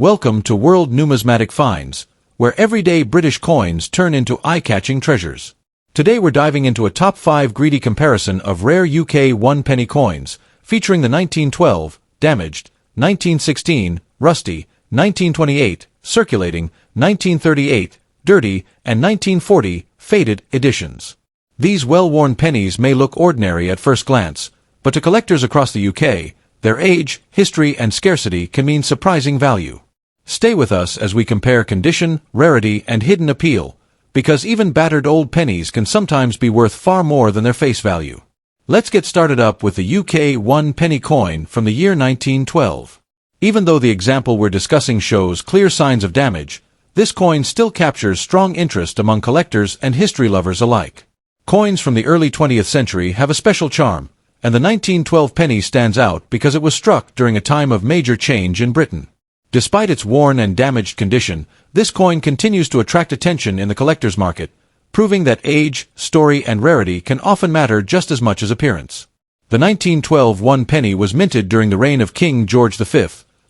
Welcome to World Numismatic Finds, where everyday British coins turn into eye-catching treasures. Today we're diving into a top 5 greedy comparison of rare UK 1 penny coins, featuring the 1912, damaged, 1916, rusty, 1928, circulating, 1938, dirty, and 1940, faded editions. These well-worn pennies may look ordinary at first glance, but to collectors across the UK, their age, history, and scarcity can mean surprising value. Stay with us as we compare condition, rarity, and hidden appeal, because even battered old pennies can sometimes be worth far more than their face value. Let's get started up with the UK 1 penny coin from the year 1912. Even though the example we're discussing shows clear signs of damage, this coin still captures strong interest among collectors and history lovers alike. Coins from the early 20th century have a special charm, and the 1912 penny stands out because it was struck during a time of major change in Britain. Despite its worn and damaged condition, this coin continues to attract attention in the collector's market, proving that age, story, and rarity can often matter just as much as appearance. The 1912 1 penny was minted during the reign of King George V,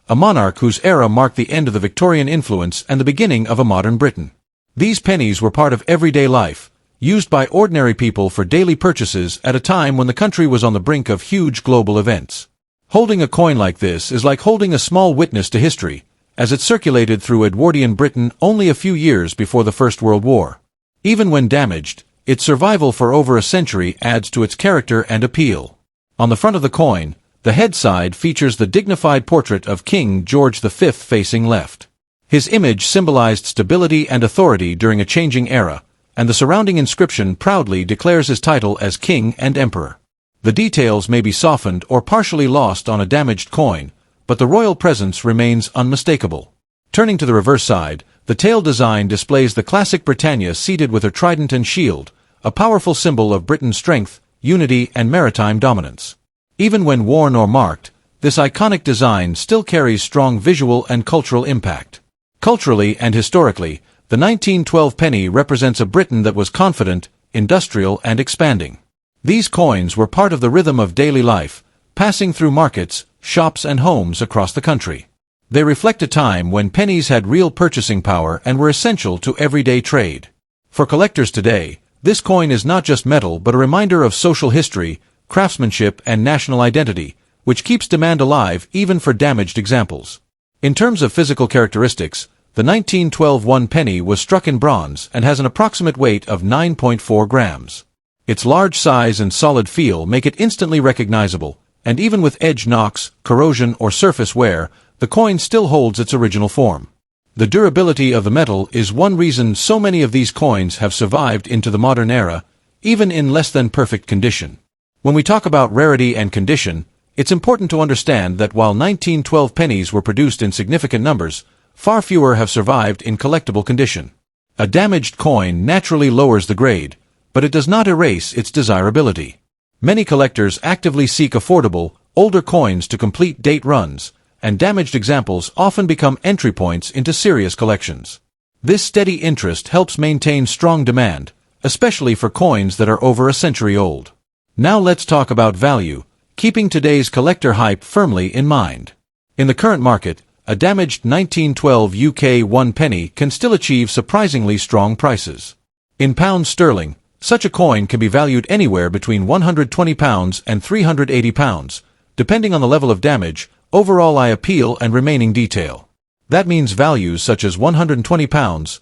a monarch whose era marked the end of the Victorian influence and the beginning of a modern Britain. These pennies were part of everyday life, used by ordinary people for daily purchases at a time when the country was on the brink of huge global events. Holding a coin like this is like holding a small witness to history, as it circulated through Edwardian Britain only a few years before the First World War. Even when damaged, its survival for over a century adds to its character and appeal. On the front of the coin, the head side features the dignified portrait of King George V facing left. His image symbolized stability and authority during a changing era, and the surrounding inscription proudly declares his title as King and Emperor. The details may be softened or partially lost on a damaged coin, but the royal presence remains unmistakable. Turning to the reverse side, the tail design displays the classic Britannia seated with her trident and shield, a powerful symbol of Britain's strength, unity, and maritime dominance. Even when worn or marked, this iconic design still carries strong visual and cultural impact. Culturally and historically, the 1912 penny represents a Britain that was confident, industrial, and expanding. These coins were part of the rhythm of daily life, passing through markets, shops, and homes across the country. They reflect a time when pennies had real purchasing power and were essential to everyday trade. For collectors today, this coin is not just metal but a reminder of social history, craftsmanship, and national identity, which keeps demand alive even for damaged examples. In terms of physical characteristics, the 1912 1 penny was struck in bronze and has an approximate weight of 9.4 grams. Its large size and solid feel make it instantly recognizable, and even with edge knocks, corrosion, or surface wear, the coin still holds its original form. The durability of the metal is one reason so many of these coins have survived into the modern era, even in less than perfect condition. When we talk about rarity and condition, it's important to understand that while 1912 pennies were produced in significant numbers, far fewer have survived in collectible condition. A damaged coin naturally lowers the grade, but it does not erase its desirability. Many collectors actively seek affordable, older coins to complete date runs, and damaged examples often become entry points into serious collections. This steady interest helps maintain strong demand, especially for coins that are over a century old. Now let's talk about value, keeping today's collector hype firmly in mind. In the current market, a damaged 1912 UK 1 penny can still achieve surprisingly strong prices. In pounds sterling, such a coin can be valued anywhere between £120 and £380, depending on the level of damage, overall eye appeal, and remaining detail. That means values such as £120, £120,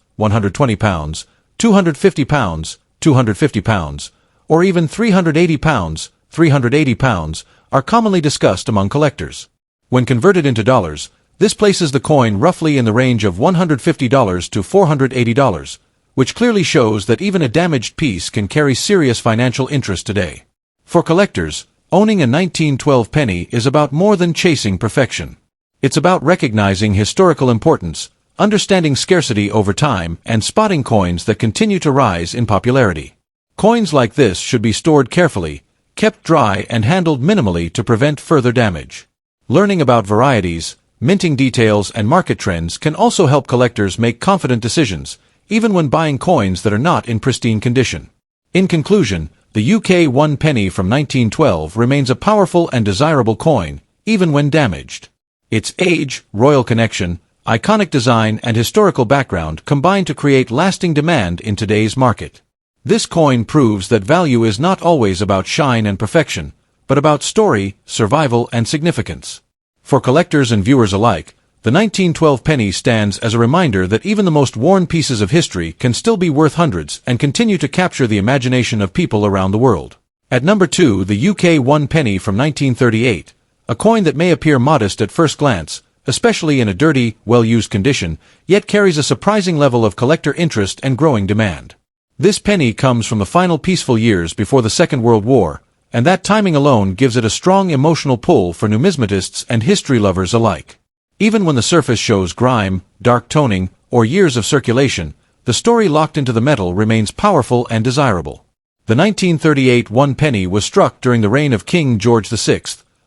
£250, £250, or even £380, £380, are commonly discussed among collectors. When converted into dollars, this places the coin roughly in the range of $150 to $480, which clearly shows that even a damaged piece can carry serious financial interest today. For collectors, owning a 1912 penny is about more than chasing perfection. It's about recognizing historical importance, understanding scarcity over time, and spotting coins that continue to rise in popularity. Coins like this should be stored carefully, kept dry, and handled minimally to prevent further damage. Learning about varieties, minting details, and market trends can also help collectors make confident decisions, even when buying coins that are not in pristine condition. In conclusion, the UK 1 penny from 1912 remains a powerful and desirable coin, even when damaged. Its age, royal connection, iconic design and historical background combine to create lasting demand in today's market. This coin proves that value is not always about shine and perfection, but about story, survival, and significance. For collectors and viewers alike, the 1912 penny stands as a reminder that even the most worn pieces of history can still be worth hundreds and continue to capture the imagination of people around the world. At number 2, the UK 1 penny from 1938, a coin that may appear modest at first glance, especially in a dirty, well-used condition, yet carries a surprising level of collector interest and growing demand. This penny comes from the final peaceful years before the Second World War, and that timing alone gives it a strong emotional pull for numismatists and history lovers alike. Even when the surface shows grime, dark toning, or years of circulation, the story locked into the metal remains powerful and desirable. The 1938 1 penny was struck during the reign of King George VI,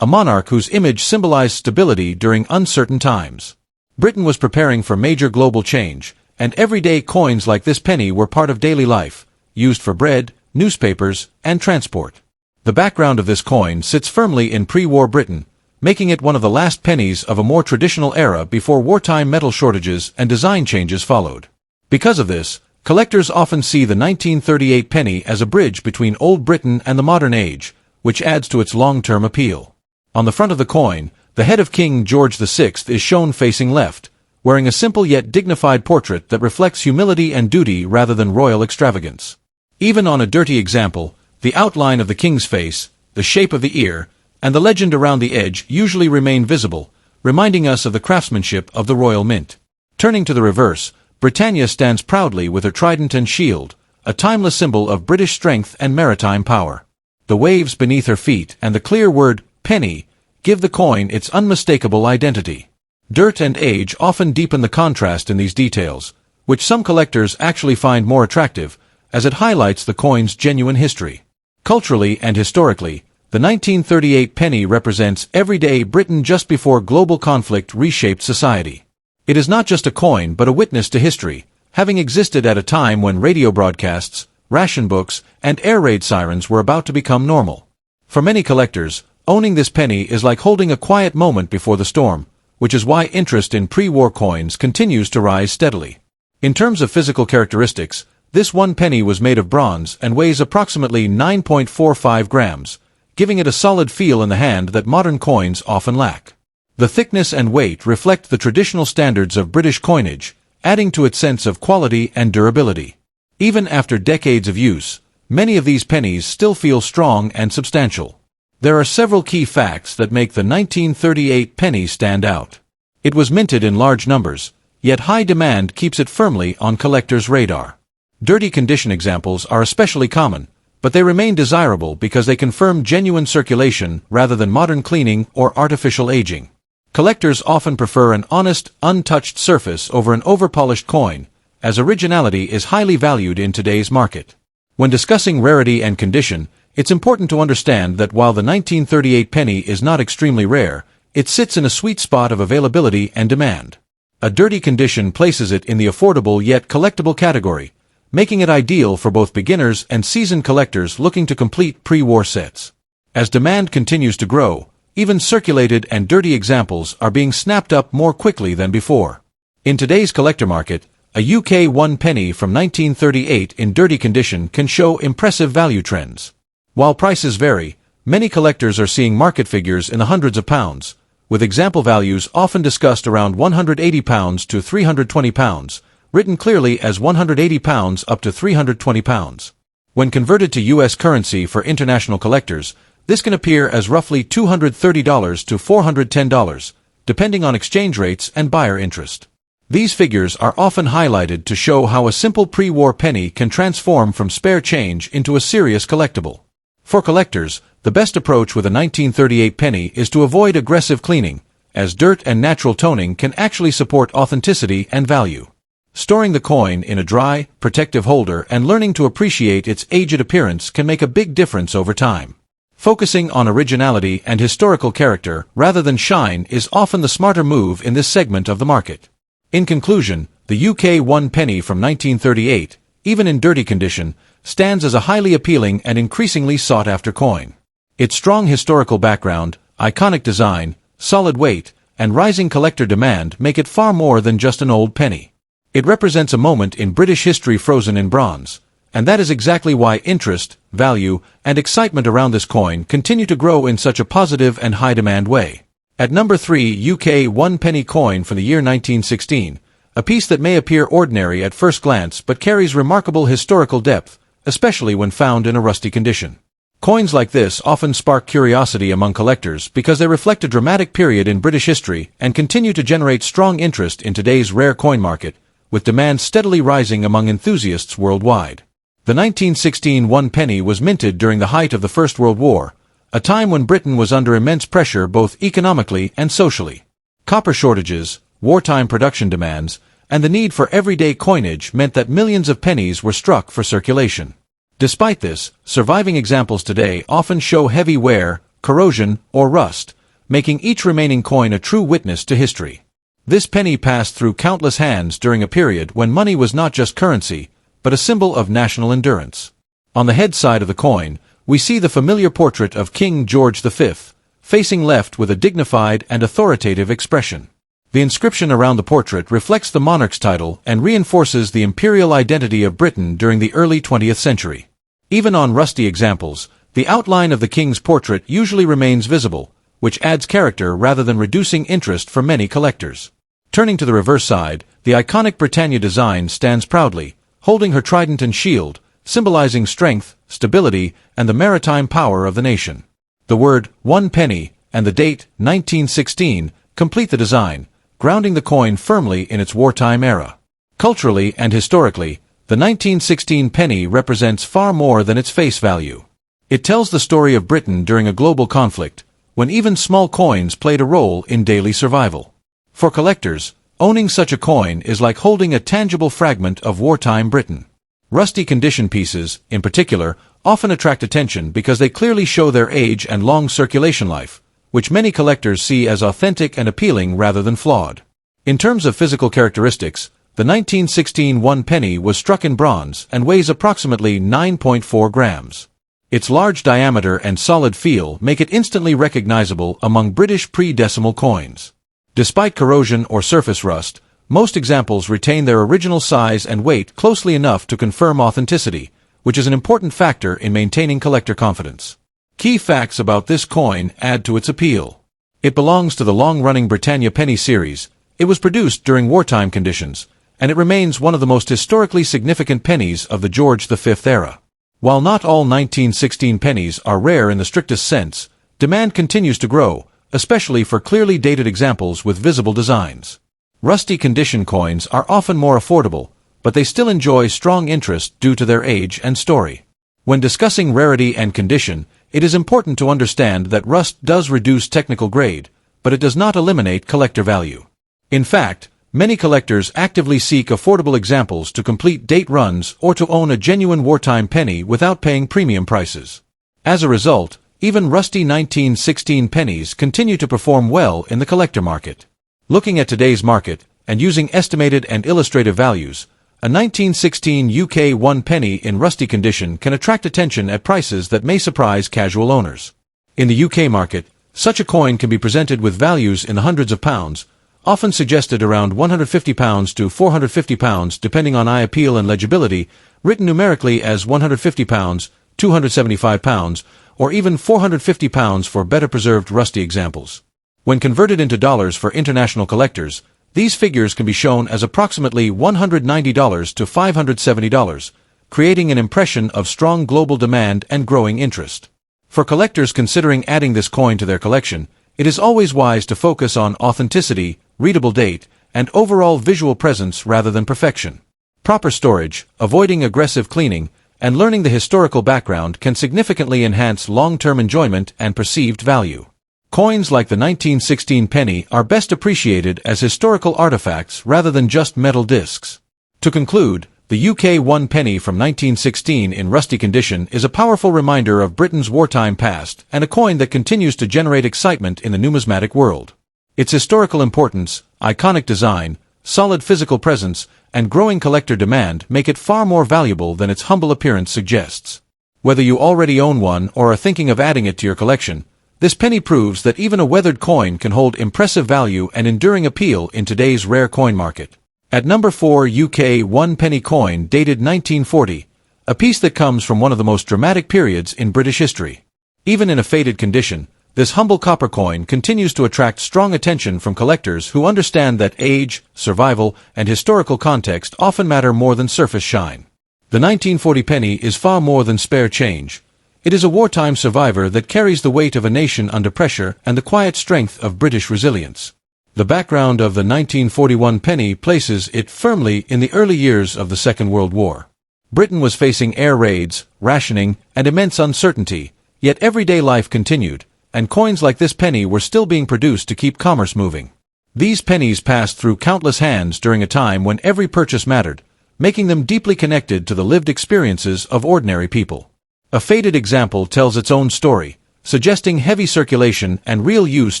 a monarch whose image symbolized stability during uncertain times. Britain was preparing for major global change, and everyday coins like this penny were part of daily life, used for bread, newspapers, and transport. The background of this coin sits firmly in pre-war Britain, making it one of the last pennies of a more traditional era before wartime metal shortages and design changes followed. Because of this, collectors often see the 1938 penny as a bridge between old Britain and the modern age, which adds to its long-term appeal. On the front of the coin, the head of King George VI is shown facing left, wearing a simple yet dignified portrait that reflects humility and duty rather than royal extravagance. Even on a dirty example, the outline of the king's face, the shape of the ear, and the legend around the edge usually remain visible, reminding us of the craftsmanship of the royal mint. Turning to the reverse, Britannia stands proudly with her trident and shield, a timeless symbol of British strength and maritime power. The waves beneath her feet and the clear word, penny, give the coin its unmistakable identity. Dirt and age often deepen the contrast in these details, which some collectors actually find more attractive, as it highlights the coin's genuine history. Culturally and historically, the 1938 penny represents everyday Britain just before global conflict reshaped society. It is not just a coin but a witness to history, having existed at a time when radio broadcasts, ration books, and air raid sirens were about to become normal. For many collectors, owning this penny is like holding a quiet moment before the storm, which is why interest in pre-war coins continues to rise steadily. In terms of physical characteristics, this 1 penny was made of bronze and weighs approximately 9.45 grams, giving it a solid feel in the hand that modern coins often lack. The thickness and weight reflect the traditional standards of British coinage, adding to its sense of quality and durability. Even after decades of use, many of these pennies still feel strong and substantial. There are several key facts that make the 1938 penny stand out. It was minted in large numbers, yet high demand keeps it firmly on collectors' radar. Dirty condition examples are especially common, but they remain desirable because they confirm genuine circulation rather than modern cleaning or artificial aging. Collectors often prefer an honest, untouched surface over an overpolished coin, as originality is highly valued in today's market. When discussing rarity and condition, it's important to understand that while the 1938 penny is not extremely rare, it sits in a sweet spot of availability and demand. A dirty condition places it in the affordable yet collectible category, making it ideal for both beginners and seasoned collectors looking to complete pre-war sets. As demand continues to grow, even circulated and dirty examples are being snapped up more quickly than before. In today's collector market, a UK 1 penny from 1938 in dirty condition can show impressive value trends. While prices vary, many collectors are seeing market figures in the hundreds of pounds, with example values often discussed around £180 to £320, written clearly as £180 up to £320. When converted to US currency for international collectors, this can appear as roughly $230 to $410, depending on exchange rates and buyer interest. These figures are often highlighted to show how a simple pre-war penny can transform from spare change into a serious collectible. For collectors, the best approach with a 1938 penny is to avoid aggressive cleaning, as dirt and natural toning can actually support authenticity and value. Storing the coin in a dry, protective holder and learning to appreciate its aged appearance can make a big difference over time. Focusing on originality and historical character rather than shine is often the smarter move in this segment of the market. In conclusion, the UK 1 penny from 1938, even in dirty condition, stands as a highly appealing and increasingly sought-after coin. Its strong historical background, iconic design, solid weight, and rising collector demand make it far more than just an old penny. It represents a moment in British history frozen in bronze, and that is exactly why interest, value, and excitement around this coin continue to grow in such a positive and high-demand way. At number 3, UK 1 penny coin from the year 1916, a piece that may appear ordinary at first glance but carries remarkable historical depth, especially when found in a rusty condition. Coins like this often spark curiosity among collectors because they reflect a dramatic period in British history and continue to generate strong interest in today's rare coin market, with demand steadily rising among enthusiasts worldwide. The 1916 1 penny was minted during the height of the First World War, a time when Britain was under immense pressure both economically and socially. Copper shortages, wartime production demands, and the need for everyday coinage meant that millions of pennies were struck for circulation. Despite this, surviving examples today often show heavy wear, corrosion, or rust, making each remaining coin a true witness to history. This penny passed through countless hands during a period when money was not just currency, but a symbol of national endurance. On the head side of the coin, we see the familiar portrait of King George V, facing left with a dignified and authoritative expression. The inscription around the portrait reflects the monarch's title and reinforces the imperial identity of Britain during the early 20th century. Even on rusty examples, the outline of the king's portrait usually remains visible, which adds character rather than reducing interest for many collectors. Turning to the reverse side, the iconic Britannia design stands proudly, holding her trident and shield, symbolizing strength, stability, and the maritime power of the nation. The word 1 penny and the date 1916 complete the design, grounding the coin firmly in its wartime era. Culturally and historically, the 1916 penny represents far more than its face value. It tells the story of Britain during a global conflict, when even small coins played a role in daily survival. For collectors, owning such a coin is like holding a tangible fragment of wartime Britain. Rusty condition pieces, in particular, often attract attention because they clearly show their age and long circulation life, which many collectors see as authentic and appealing rather than flawed. In terms of physical characteristics, the 1916 1 penny was struck in bronze and weighs approximately 9.4 grams. Its large diameter and solid feel make it instantly recognizable among British pre-decimal coins. Despite corrosion or surface rust, most examples retain their original size and weight closely enough to confirm authenticity, which is an important factor in maintaining collector confidence. Key facts about this coin add to its appeal. It belongs to the long-running Britannia penny series. It was produced during wartime conditions, and it remains one of the most historically significant pennies of the George V era. While not all 1916 pennies are rare in the strictest sense, demand continues to grow, especially for clearly dated examples with visible designs. Rusty condition coins are often more affordable, but they still enjoy strong interest due to their age and story. When discussing rarity and condition, it is important to understand that rust does reduce technical grade, but it does not eliminate collector value. In fact, many collectors actively seek affordable examples to complete date runs or to own a genuine wartime penny without paying premium prices. As a result, even rusty 1916 pennies continue to perform well in the collector market. Looking at today's market, and using estimated and illustrative values, a 1916 UK 1 penny in rusty condition can attract attention at prices that may surprise casual owners. In the UK market, such a coin can be presented with values in the hundreds of pounds, often suggested around £150 to £450 depending on eye appeal and legibility, written numerically as £150, £275, or even £450 for better preserved rusty examples. When converted into dollars for international collectors, these figures can be shown as approximately $190 to $570, creating an impression of strong global demand and growing interest. For collectors considering adding this coin to their collection, it is always wise to focus on authenticity, readable date, and overall visual presence rather than perfection. Proper storage, avoiding aggressive cleaning, and learning the historical background can significantly enhance long-term enjoyment and perceived value. Coins like the 1916 penny are best appreciated as historical artifacts rather than just metal discs. To conclude, the UK 1 penny from 1916 in rusty condition is a powerful reminder of Britain's wartime past and a coin that continues to generate excitement in the numismatic world. Its historical importance, iconic design, solid physical presence, and growing collector demand make it far more valuable than its humble appearance suggests. Whether you already own one or are thinking of adding it to your collection, This penny proves that even a weathered coin can hold impressive value and enduring appeal in today's rare coin market. At number 4, UK 1 penny coin dated 1940, a piece that comes from one of the most dramatic periods in British history. Even in a faded condition, this humble copper coin continues to attract strong attention from collectors who understand that age, survival, and historical context often matter more than surface shine. The 1940 penny is far more than spare change. It is a wartime survivor that carries the weight of a nation under pressure and the quiet strength of British resilience. The background of the 1941 penny places it firmly in the early years of the Second World War. Britain was facing air raids, rationing, and immense uncertainty, yet everyday life continued, and coins like this penny were still being produced to keep commerce moving. These pennies passed through countless hands during a time when every purchase mattered, making them deeply connected to the lived experiences of ordinary people. A faded example tells its own story, suggesting heavy circulation and real use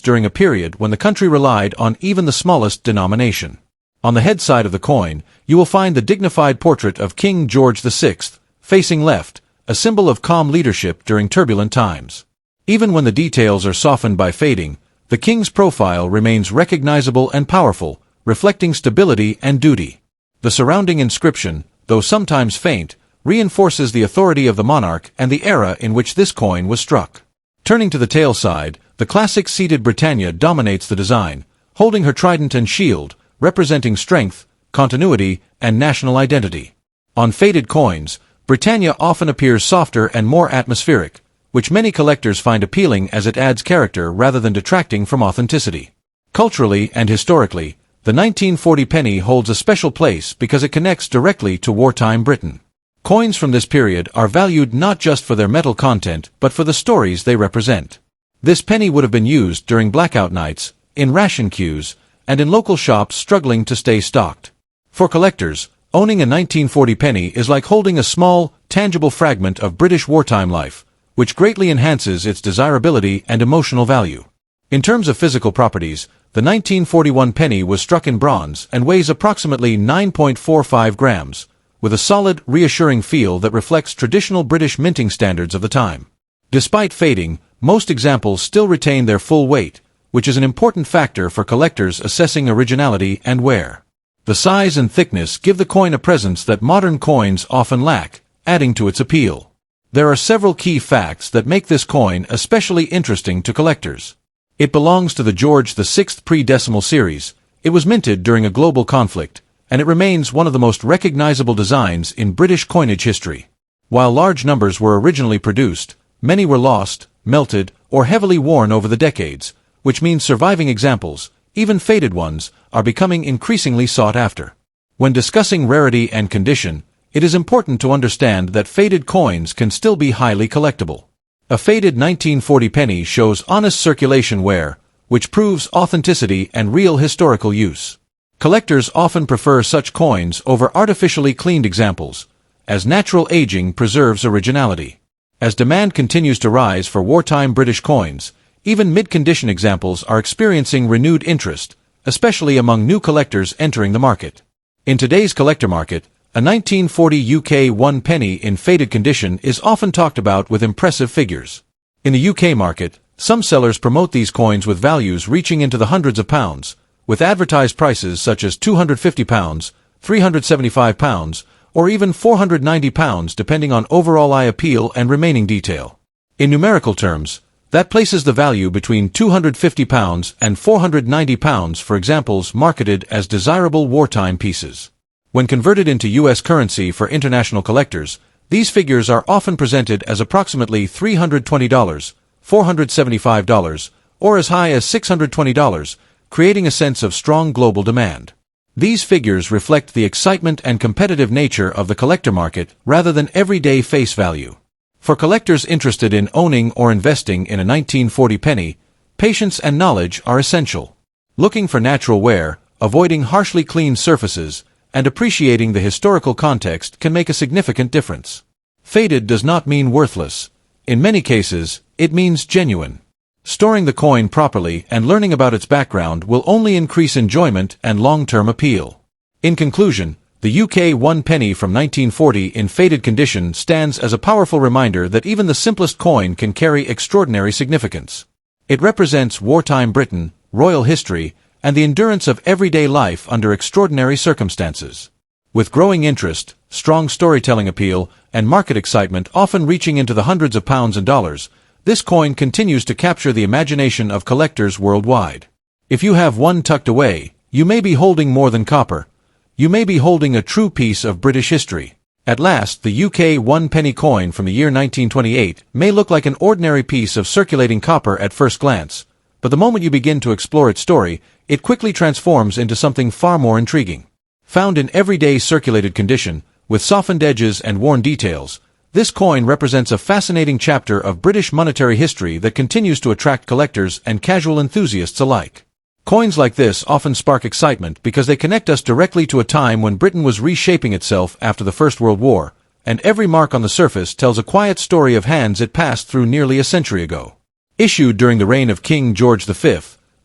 during a period when the country relied on even the smallest denomination. On the head side of the coin, you will find the dignified portrait of King George VI, facing left, a symbol of calm leadership during turbulent times. Even when the details are softened by fading, the king's profile remains recognizable and powerful, reflecting stability and duty. The surrounding inscription, though sometimes faint, reinforces the authority of the monarch and the era in which this coin was struck. Turning to the tail side, the classic seated Britannia dominates the design, holding her trident and shield, representing strength, continuity, and national identity. On faded coins, Britannia often appears softer and more atmospheric, which many collectors find appealing as it adds character rather than detracting from authenticity. Culturally and historically, the 1940 penny holds a special place because it connects directly to wartime Britain. Coins from this period are valued not just for their metal content but for the stories they represent. This penny would have been used during blackout nights, in ration queues, and in local shops struggling to stay stocked. For collectors, owning a 1940 penny is like holding a small, tangible fragment of British wartime life, which greatly enhances its desirability and emotional value. In terms of physical properties, the 1941 penny was struck in bronze and weighs approximately 9.45 grams, with a solid, reassuring feel that reflects traditional British minting standards of the time. Despite fading, most examples still retain their full weight, which is an important factor for collectors assessing originality and wear. The size and thickness give the coin a presence that modern coins often lack, adding to its appeal. There are several key facts that make this coin especially interesting to collectors. It belongs to the George VI pre-decimal series, it was minted during a global conflict, and it remains one of the most recognizable designs in British coinage history. While large numbers were originally produced, many were lost, melted, or heavily worn over the decades, which means surviving examples, even faded ones, are becoming increasingly sought after. When discussing rarity and condition, it is important to understand that faded coins can still be highly collectible. A faded 1940 penny shows honest circulation wear, which proves authenticity and real historical use. Collectors often prefer such coins over artificially cleaned examples, as natural aging preserves originality. As demand continues to rise for wartime British coins, even mid-condition examples are experiencing renewed interest, especially among new collectors entering the market. In today's collector market, a 1940 UK 1 penny in faded condition is often talked about with impressive figures. In the UK market, some sellers promote these coins with values reaching into the hundreds of pounds, with advertised prices such as £250, £375, or even £490 depending on overall eye appeal and remaining detail. In numerical terms, that places the value between £250 and £490 for examples marketed as desirable wartime pieces. When converted into US currency for international collectors, these figures are often presented as approximately $320, $475, or as high as $620, creating a sense of strong global demand. These figures reflect the excitement and competitive nature of the collector market rather than everyday face value. For collectors interested in owning or investing in a 1940 penny, patience and knowledge are essential. Looking for natural wear, avoiding harshly cleaned surfaces, and appreciating the historical context can make a significant difference. Faded does not mean worthless. In many cases, it means genuine. Storing the coin properly and learning about its background will only increase enjoyment and long-term appeal. In conclusion, the UK 1 penny from 1940 in faded condition stands as a powerful reminder that even the simplest coin can carry extraordinary significance. It represents wartime Britain, royal history, and the endurance of everyday life under extraordinary circumstances. With growing interest, strong storytelling appeal, and market excitement often reaching into the hundreds of pounds and dollars, this coin continues to capture the imagination of collectors worldwide. If you have one tucked away, you may be holding more than copper. You may be holding a true piece of British history. At last, the UK 1 penny coin from the year 1928 may look like an ordinary piece of circulating copper at first glance, but the moment you begin to explore its story, it quickly transforms into something far more intriguing. Found in everyday circulated condition, with softened edges and worn details, this coin represents a fascinating chapter of British monetary history that continues to attract collectors and casual enthusiasts alike. Coins like this often spark excitement because they connect us directly to a time when Britain was reshaping itself after the First World War, and every mark on the surface tells a quiet story of hands it passed through nearly a century ago. Issued during the reign of King George V,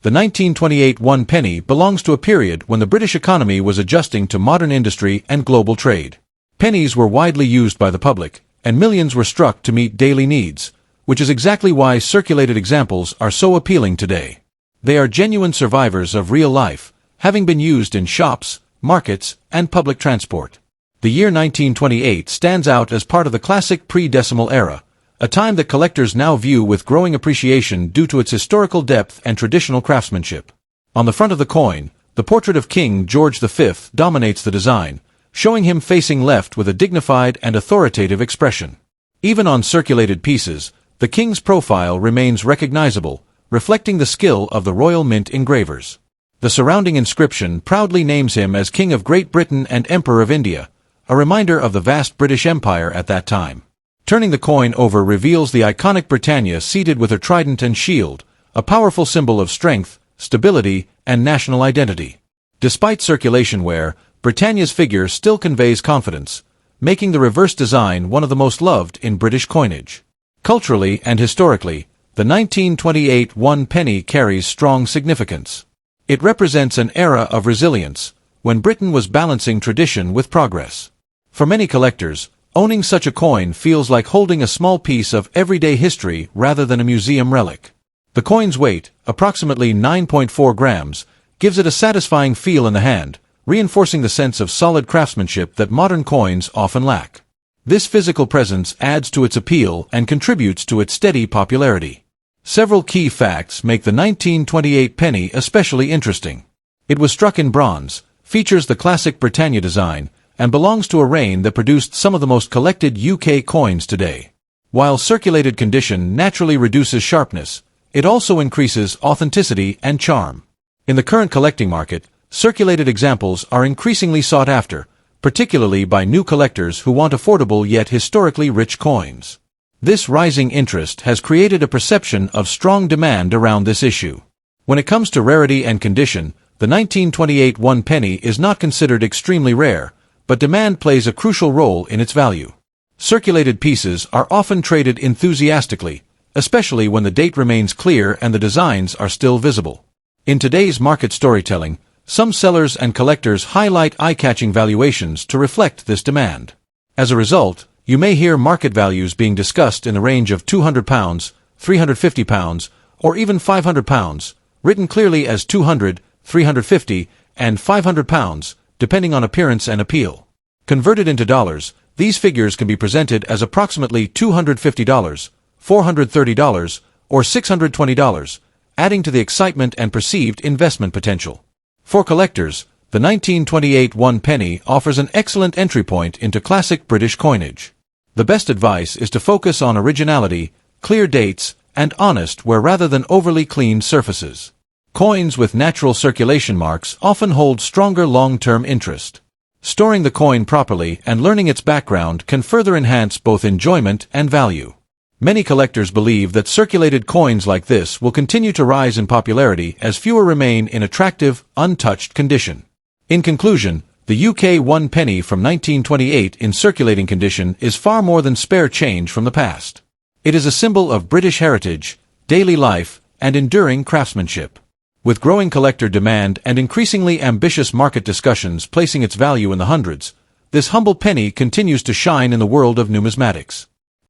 the 1928 1 penny belongs to a period when the British economy was adjusting to modern industry and global trade. Pennies were widely used by the public, and millions were struck to meet daily needs, which is exactly why circulated examples are so appealing today. They are genuine survivors of real life, having been used in shops, markets, and public transport. The year 1928 stands out as part of the classic pre-decimal era, a time that collectors now view with growing appreciation due to its historical depth and traditional craftsmanship. On the front of the coin, the portrait of King George V dominates the design, showing him facing left with a dignified and authoritative expression. Even on circulated pieces, the king's profile remains recognizable, reflecting the skill of the Royal Mint engravers. The surrounding inscription proudly names him as King of Great Britain and Emperor of India, a reminder of the vast British Empire at that time. Turning the coin over reveals the iconic Britannia seated with her trident and shield, a powerful symbol of strength, stability, and national identity. Despite circulation wear, Britannia's figure still conveys confidence, making the reverse design one of the most loved in British coinage. Culturally and historically, the 1928 1 penny carries strong significance. It represents an era of resilience, when Britain was balancing tradition with progress. For many collectors, owning such a coin feels like holding a small piece of everyday history rather than a museum relic. The coin's weight, approximately 9.4 grams, gives it a satisfying feel in the hand, reinforcing the sense of solid craftsmanship that modern coins often lack. This physical presence adds to its appeal and contributes to its steady popularity. Several key facts make the 1928 penny especially interesting. It was struck in bronze, features the classic Britannia design, and belongs to a reign that produced some of the most collected UK coins today. While circulated condition naturally reduces sharpness, it also increases authenticity and charm. In the current collecting market, circulated examples are increasingly sought after, particularly by new collectors who want affordable yet historically rich coins. This rising interest has created a perception of strong demand around this issue. When it comes to rarity and condition, the 1928 1 penny is not considered extremely rare, but demand plays a crucial role in its value. Circulated pieces are often traded enthusiastically, especially when the date remains clear and the designs are still visible. In today's market storytelling, some sellers and collectors highlight eye-catching valuations to reflect this demand. As a result, you may hear market values being discussed in the range of £200, £350, or even £500, written clearly as £200, £350, and £500, depending on appearance and appeal. Converted into dollars, these figures can be presented as approximately $250, $430, or $620, adding to the excitement and perceived investment potential. For collectors, the 1928 1 penny offers an excellent entry point into classic British coinage. The best advice is to focus on originality, clear dates, and honest wear rather than overly cleaned surfaces. Coins with natural circulation marks often hold stronger long-term interest. Storing the coin properly and learning its background can further enhance both enjoyment and value. Many collectors believe that circulated coins like this will continue to rise in popularity as fewer remain in attractive, untouched condition. In conclusion, the UK 1 penny from 1928 in circulating condition is far more than spare change from the past. It is a symbol of British heritage, daily life, and enduring craftsmanship. With growing collector demand and increasingly ambitious market discussions placing its value in the hundreds, this humble penny continues to shine in the world of numismatics.